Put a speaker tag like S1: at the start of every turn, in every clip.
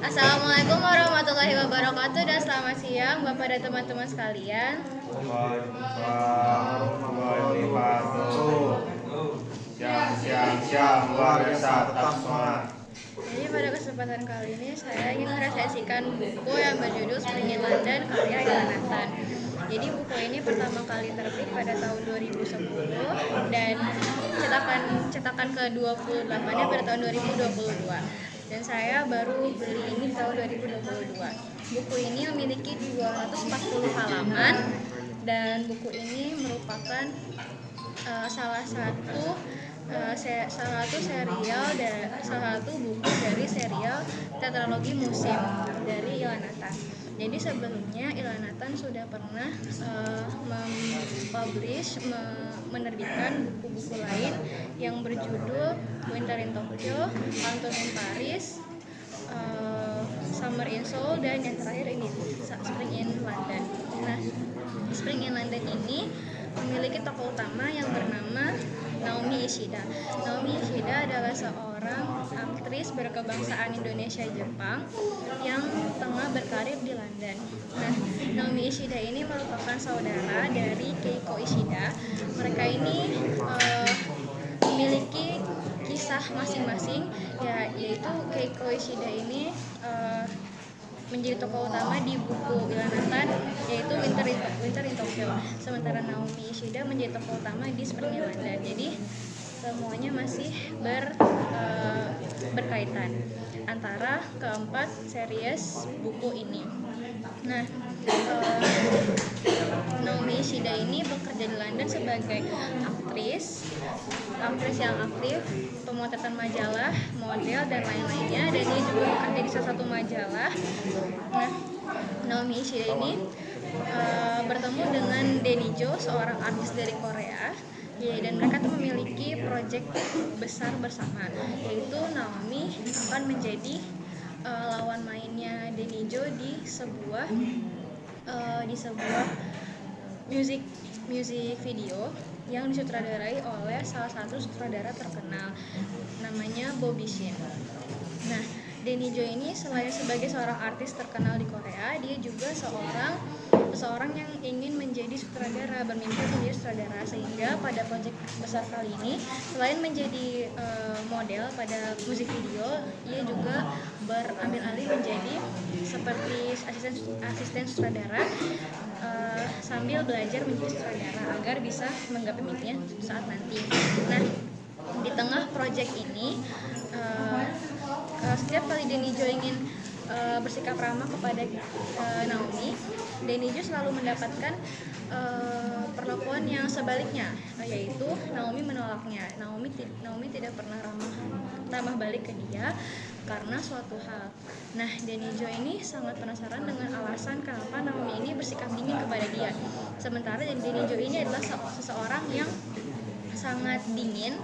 S1: Assalamualaikum warahmatullahi wabarakatuh dan selamat siang Bapak dan teman-teman sekalian.
S2: Waalaikumsalam warahmatullahi wabarakatuh. Siang, luar biasa, tetap semangat.
S1: Jadi pada kesempatan kali ini saya ingin meresensikan buku yang berjudul Spring in London karya Ilan Nathan. Jadi buku ini pertama kali terbit pada tahun 2010 dan cetakan ke-28-nya pada tahun 2022. Dan saya baru beli ini di tahun 2022. Buku ini memiliki 240 halaman dan buku ini merupakan salah satu buku dari serial tetralogi musim dari Ilan Nathan. Jadi sebelumnya Ilan Nathan sudah pernah menerbitkan buku-buku lain yang berjudul Winter in Tokyo, Autumn in Paris, Summer in Seoul, dan yang terakhir ini Spring in London. Nah, Spring in London ini memiliki tokoh utama yang bernama Naomi Ishida. Naomi Ishida adalah seorang aktris berkebangsaan Indonesia-Jepang yang tengah berkarir di London. Nah, Naomi Ishida ini merupakan saudara dari Keiko Ishida. Mereka ini memiliki kisah masing-masing, yaitu Keiko Ishida ini menjadi tokoh utama di buku Ilan Nathan, yaitu Winter in Tokyo. Sementara Naomi Ishida menjadi tokoh utama di Spring in London. Jadi semuanya masih berkaitan antara keempat series buku ini. Nah, Naomi Ishida ini bekerja di London sebagai aktris yang aktif, pemotretan majalah, model, dan lain-lainnya. Dan dia juga bekerja di salah satu majalah. Nah, Naomi Ishida ini bertemu dengan Denny Jo, seorang artis dari Korea. Dan mereka tuh memiliki proyek besar bersama, yaitu Naomi akan menjadi lawan mainnya Denny Jo di sebuah music video yang disutradarai oleh salah satu sutradara terkenal namanya Bobby Shin. Nah, Denny Jo ini selain sebagai seorang artis terkenal di Korea, dia juga seorang yang ingin menjadi sutradara, bermimpi menjadi sutradara, sehingga pada proyek besar kali ini selain menjadi model pada musik video, ia juga berambil alih menjadi seperti asisten sutradara sambil belajar menjadi sutradara agar bisa menggapai mimpinya saat nanti. Nah, di tengah proyek ini setiap kali Denny Jo ingin bersikap ramah kepada Naomi, Denny Jo selalu mendapatkan perlakuan yang sebaliknya, yaitu Naomi menolaknya. Naomi tidak pernah ramah balik ke dia karena suatu hal. Nah, Denny Jo ini sangat penasaran dengan alasan kenapa Naomi ini bersikap dingin kepada dia. Sementara Denny Jo ini adalah seseorang yang sangat dingin.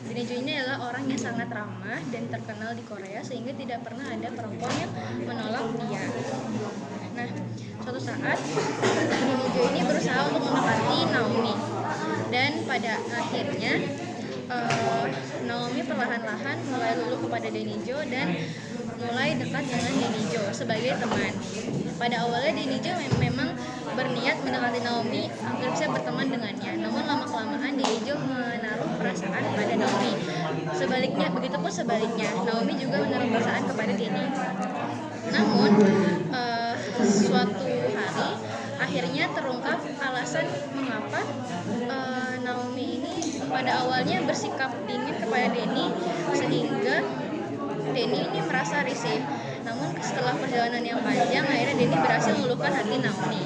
S1: Denny Jo ini adalah orang yang sangat ramah dan terkenal di Korea, sehingga tidak pernah ada perempuan yang menolak dia. Nah, suatu saat Denny Jo ini berusaha untuk mendekati Naomi, dan pada akhirnya Naomi perlahan-lahan mulai luluh kepada Denny Jo dan mulai dekat dengan Denny Jo sebagai teman. Pada awalnya Denny Jo memang berniat mendekati Naomi agar bisa berteman dengannya. Namun lama-kelamaan Denny Jo menaruh perasaan pada Naomi. Begitupun sebaliknya, Naomi juga menaruh perasaan kepada Denny. Namun suatu hari akhirnya terungkap alasan mengapa Naomi ini pada awalnya bersikap dingin kepada Denny, sehingga Denny ini merasa risih. Namun setelah perjalanan yang panjang, akhirnya Denny berhasil meluluhkan hati Naomi.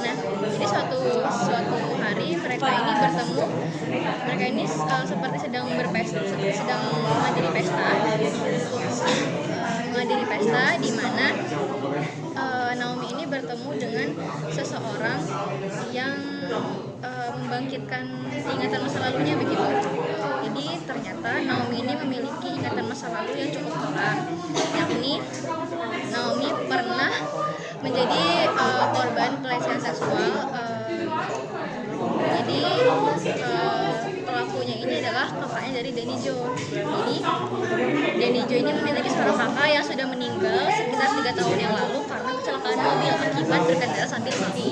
S1: Nah, jadi suatu hari mereka ini bertemu. Mereka ini seperti sedang menghadiri pesta di mana Naomi ini bertemu dengan seseorang yang membangkitkan ingatan masa lalunya begitu. Jadi ternyata Naomi ini memiliki ingatan masa lalu yang cukup kelam, yakni Naomi pernah menjadi korban pelecehan seksual. Jadi pelakunya ini adalah kakaknya dari Danny Jo. Jadi Danny Jo ini memiliki seorang kakak yang sudah meninggal sekitar 3 tahun yang lalu karena kecelakaan mobil akibat berkendara sambil mati.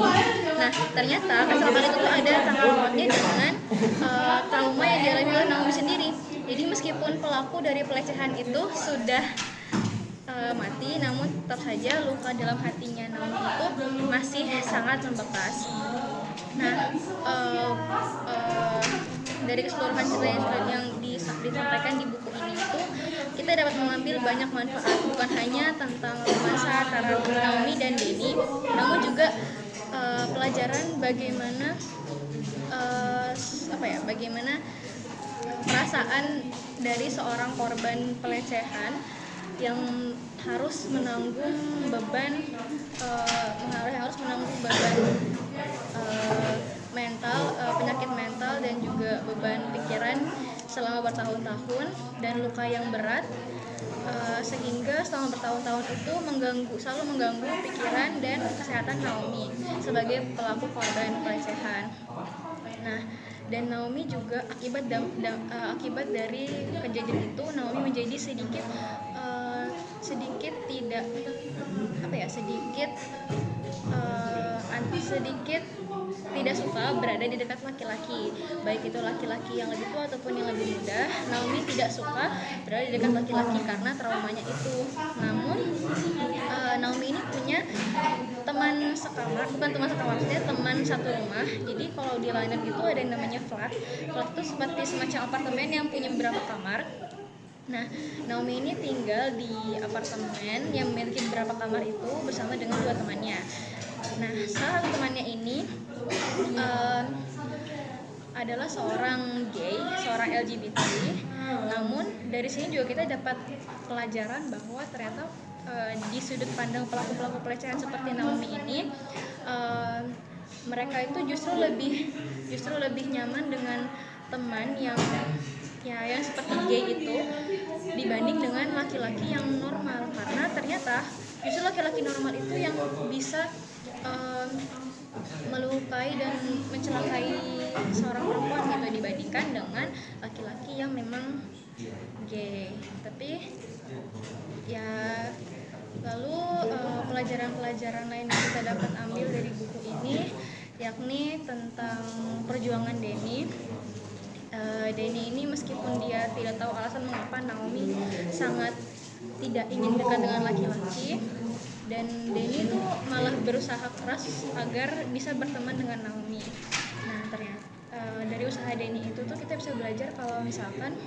S1: Nah, ternyata kecelakaan itu tuh ada tanggal mautnya dengan trauma yang dialami oleh Naomi sendiri. Jadi meskipun pelaku dari pelecehan itu sudah mati, namun tetap saja luka dalam hatinya Naomi itu masih sangat membekas. Nah, dari keseluruhan cerita yang disampaikan di buku ini itu kita dapat mengambil banyak manfaat, bukan hanya tentang romansa antara Naomi dan Danny, namun juga pelajaran bagaimana bagaimana perasaan dari seorang korban pelecehan yang harus menanggung beban mental, penyakit mental dan juga beban pikiran selama bertahun-tahun dan luka yang berat, sehingga selama bertahun-tahun itu selalu mengganggu pikiran dan kesehatan Naomi sebagai pelaku korban pelecehan. Nah, dan Naomi juga akibat dari kejadian itu Naomi menjadi sedikit tidak suka berada di dekat laki-laki, baik itu laki-laki yang lebih tua ataupun yang lebih muda. Naomi tidak suka berada di dekat laki-laki karena traumanya itu. Namun Naomi ini punya teman sekamar, maksudnya teman satu rumah. Jadi kalau di London itu ada yang namanya flat itu seperti semacam apartemen yang punya beberapa kamar. Nah, Naomi ini tinggal di apartemen yang memiliki beberapa kamar itu bersama dengan 2 temannya. Nah, salah satu temannya ini adalah seorang gay, seorang LGBT. Namun dari sini juga kita dapat pelajaran bahwa ternyata di sudut pandang pelaku-pelaku pelecehan seperti Naomi ini, mereka itu justru lebih nyaman dengan teman yang seperti gay itu dibanding dengan laki-laki yang normal, karena ternyata justru laki-laki normal itu yang bisa melukai dan mencelakai seorang perempuan gitu dibandingkan dengan laki-laki yang memang gay. Tapi ya lalu pelajaran-pelajaran lain yang kita dapat ambil dari buku ini yakni tentang perjuangan Danny. Danny ini meskipun dia tidak tahu alasan mengapa Naomi sangat tidak ingin dekat dengan laki-laki, dan Danny itu malah berusaha keras agar bisa berteman dengan Naomi. Nah, ternyata dari usaha Danny itu tuh kita bisa belajar kalau misalkan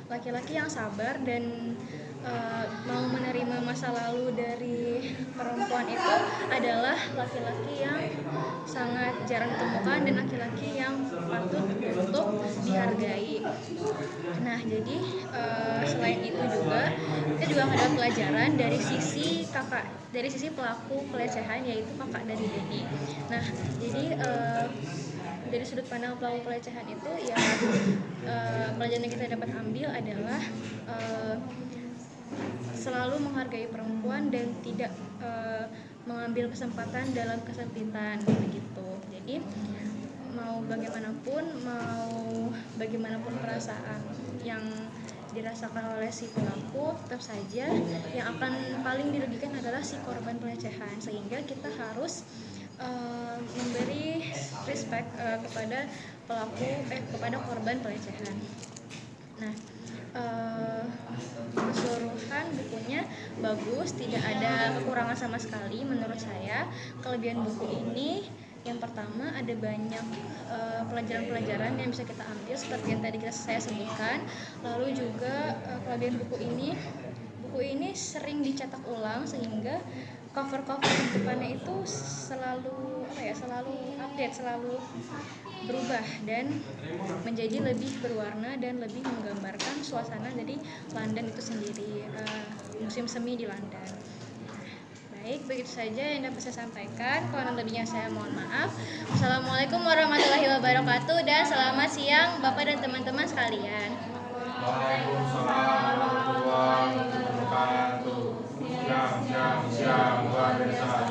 S1: laki-laki yang sabar dan mau menerima masa lalu dari perempuan itu adalah laki-laki yang sangat jarang ditemukan dan laki-laki yang patut untuk dihargai. Nah, jadi selain itu juga kita juga ada pelajaran dari sisi pelaku pelecehan, yaitu kakak dari Danny. Nah, jadi dari sudut pandang pelaku pelecehan itu ya pelajaran yang kita dapat ambil adalah selalu menghargai perempuan dan tidak mengambil kesempatan dalam kesempitan begitu. Jadi mau bagaimanapun perasaan yang dirasakan oleh si pelaku, tetap saja yang akan paling dirugikan adalah si korban pelecehan, sehingga kita harus memberi respect kepada korban pelecehan. Nah, keseluruhan bukunya bagus, tidak ada kekurangan sama sekali menurut saya. Kelebihan buku ini yang pertama ada banyak pelajaran-pelajaran yang bisa kita ambil seperti yang tadi saya sebutkan. Lalu juga kelebihan buku ini sering dicetak ulang sehingga cover-cover di depannya itu selalu update, selalu berubah dan menjadi lebih berwarna dan lebih menggambarkan suasana dari London itu sendiri, musim semi di London. Baik, begitu saja yang dapat saya sampaikan. Kurang lebihnya saya mohon maaf. Assalamualaikum warahmatullahi wabarakatuh dan selamat siang Bapak dan teman-teman sekalian.
S2: Waalaikumsalam warahmatullahi wabarakatuh. Siang, siang, siang, luar biasa,